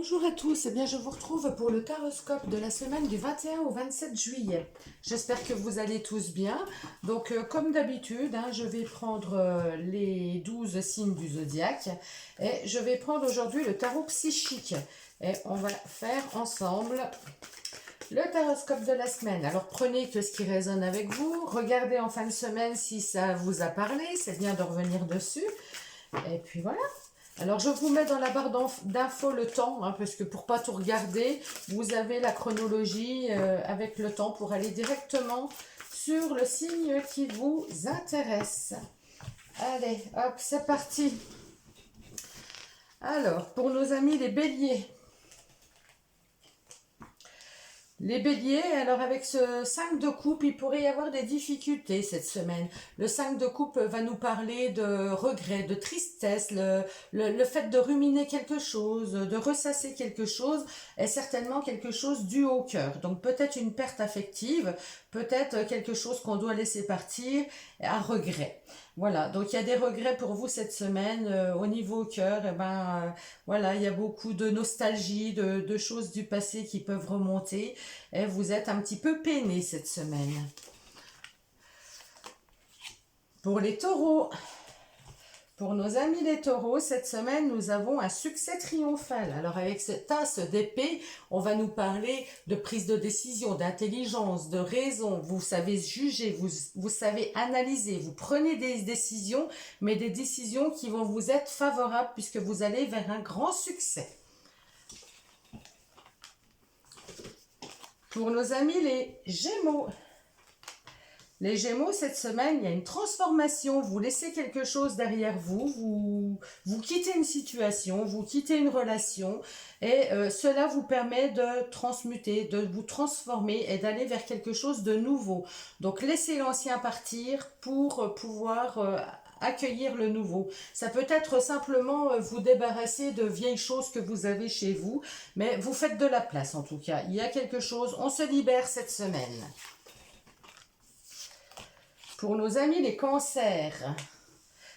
Bonjour à tous, eh bien je vous retrouve pour le taroscope de la semaine du 21 au 27 juillet. J'espère que vous allez tous bien. Donc comme d'habitude, je vais prendre les 12 signes du zodiaque et je vais prendre aujourd'hui le tarot psychique. Et on va faire ensemble le taroscope de la semaine. Alors prenez que ce qui résonne avec vous, regardez en fin de semaine si ça vous a parlé, c'est bien de revenir dessus. Et puis voilà. Alors, je vous mets dans la barre d'infos le temps, parce que pour pas tout regarder, vous avez la chronologie avec le temps pour aller directement sur le signe qui vous intéresse. Allez, hop, c'est parti. Alors, pour nos amis les béliers. Les béliers, alors avec ce 5 de coupe, il pourrait y avoir des difficultés cette semaine. Le 5 de coupe va nous parler de regret, de tristesse, le fait de ruminer quelque chose, de ressasser quelque chose est certainement quelque chose dû au cœur. Donc peut-être une perte affective, peut-être quelque chose qu'on doit laisser partir, un regret. Voilà, donc il y a des regrets pour vous cette semaine au niveau cœur. Voilà, il y a beaucoup de nostalgie, de choses du passé qui peuvent remonter. Et vous êtes un petit peu peiné cette semaine. Pour les taureaux, pour nos amis les taureaux, cette semaine, nous avons un succès triomphal. Alors avec cette as d'épée, on va nous parler de prise de décision, d'intelligence, de raison. Vous savez juger, vous savez analyser, vous prenez des décisions, mais des décisions qui vont vous être favorables puisque vous allez vers un grand succès. Pour nos amis les Gémeaux. Les Gémeaux, cette semaine, il y a une transformation. Vous laissez quelque chose derrière vous, vous quittez une situation, vous quittez une relation et cela vous permet de transmuter, de vous transformer et d'aller vers quelque chose de nouveau. Donc, laissez l'ancien partir pour pouvoir accueillir le nouveau. Ça peut être simplement vous débarrasser de vieilles choses que vous avez chez vous, mais vous faites de la place en tout cas. Il y a quelque chose, on se libère cette semaine. Pour nos amis les cancers,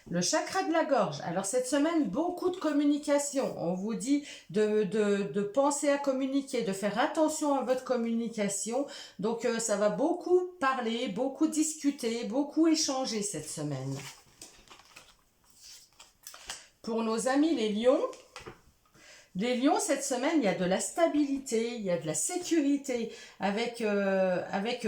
le chakra de la gorge. Alors cette semaine, beaucoup de communication. On vous dit de penser à communiquer, de faire attention à votre communication. Donc ça va beaucoup parler, beaucoup discuter, beaucoup échanger cette semaine. Pour nos amis les lions, cette semaine, il y a de la stabilité, il y a de la sécurité avec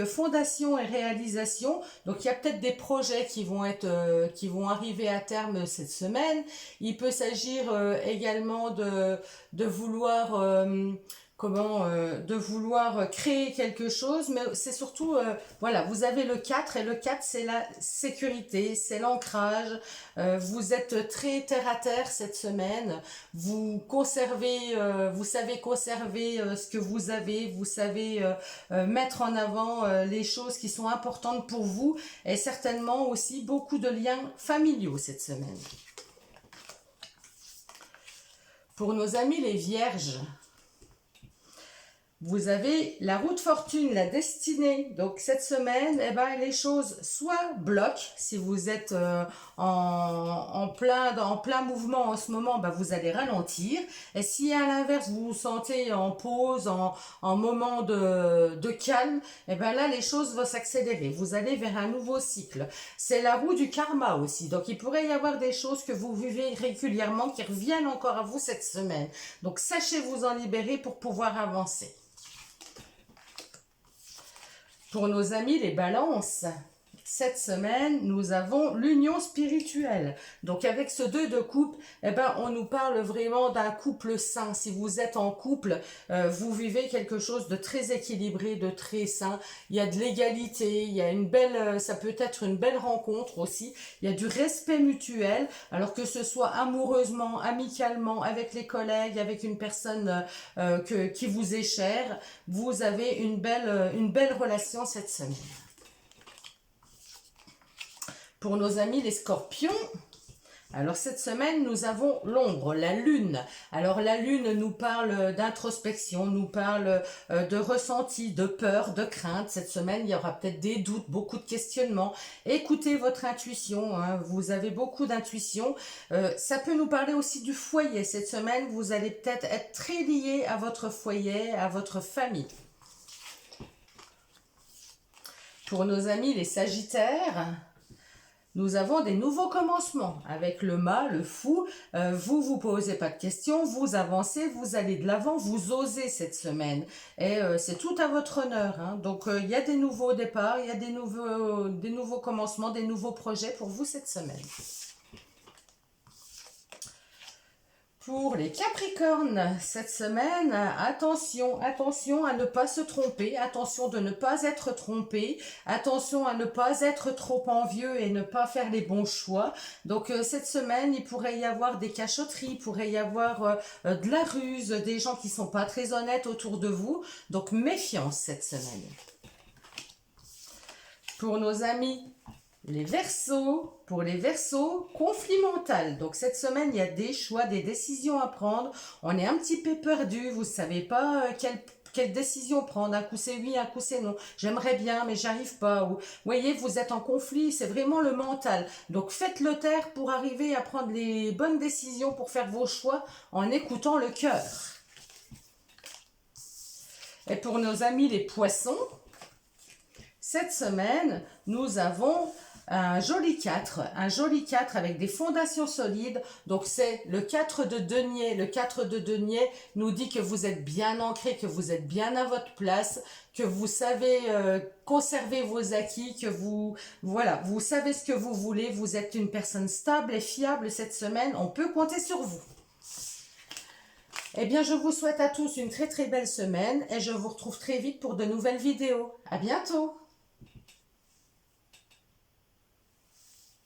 fondation et réalisation. Donc, il y a peut-être des projets qui vont arriver à terme cette semaine. Il peut s'agir également de vouloir... de vouloir créer quelque chose, mais c'est surtout, voilà, vous avez le 4 et le 4 c'est la sécurité, c'est l'ancrage, vous êtes très terre à terre cette semaine, vous savez conserver ce que vous avez, vous savez mettre en avant les choses qui sont importantes pour vous et certainement aussi beaucoup de liens familiaux cette semaine. Pour nos amis les vierges, vous avez la roue de fortune, la destinée. Donc cette semaine, les choses soit bloquent. Si vous êtes en plein mouvement en ce moment, vous allez ralentir. Et si à l'inverse, vous vous sentez en pause, en moment de calme, là, les choses vont s'accélérer. Vous allez vers un nouveau cycle. C'est la roue du karma aussi. Donc il pourrait y avoir des choses que vous vivez régulièrement qui reviennent encore à vous cette semaine. Donc sachez vous en libérer pour pouvoir avancer. Pour nos amis les balances, cette semaine, nous avons l'union spirituelle. Donc, avec ce 2 de coupe, on nous parle vraiment d'un couple sain. Si vous êtes en couple, vous vivez quelque chose de très équilibré, de très sain. Il y a de l'égalité, il y a ça peut être une belle rencontre aussi. Il y a du respect mutuel, alors que ce soit amoureusement, amicalement, avec les collègues, avec une personne qui vous est chère, vous avez une belle relation cette semaine. Pour nos amis les scorpions, Alors cette semaine, nous avons l'ombre, la lune. Alors la lune nous parle d'introspection, nous parle de ressenti, de peur, de crainte. Cette semaine, il y aura peut-être des doutes, beaucoup de questionnements. Écoutez votre intuition, hein. Vous avez beaucoup d'intuition. Ça peut nous parler aussi du foyer. Cette semaine, vous allez peut-être être très lié à votre foyer, à votre famille. Pour nos amis les Sagittaires, nous avons des nouveaux commencements avec le mât, le fou. Vous posez pas de questions, vous avancez, vous allez de l'avant, vous osez cette semaine. Et c'est tout à votre honneur, hein. Donc il y a des nouveaux départs, il y a des nouveaux commencements, des nouveaux projets pour vous cette semaine. Pour les Capricornes, cette semaine, attention à ne pas se tromper, attention de ne pas être trompé, attention à ne pas être trop envieux et ne pas faire les bons choix. Donc cette semaine, il pourrait y avoir des cachotteries, il pourrait y avoir de la ruse, des gens qui sont pas très honnêtes autour de vous. Donc méfiance cette semaine. Pour nos amis les Verseaux, pour les Verseaux, conflit mental. Donc cette semaine, il y a des choix, des décisions à prendre. On est un petit peu perdu, vous ne savez pas quelle décision prendre. Un coup c'est oui, un coup c'est non. J'aimerais bien, mais j'arrive pas. Ou, vous voyez, vous êtes en conflit, c'est vraiment le mental. Donc faites-le taire pour arriver à prendre les bonnes décisions, pour faire vos choix en écoutant le cœur. Et pour nos amis les Poissons, cette semaine, nous avons un joli 4 avec des fondations solides. Donc c'est le 4 de denier. Le 4 de denier nous dit que vous êtes bien ancré, que vous êtes bien à votre place, que vous savez conserver vos acquis, que vous savez ce que vous voulez. Vous êtes une personne stable et fiable cette semaine. On peut compter sur vous. Eh bien, je vous souhaite à tous une très très belle semaine et je vous retrouve très vite pour de nouvelles vidéos. À bientôt!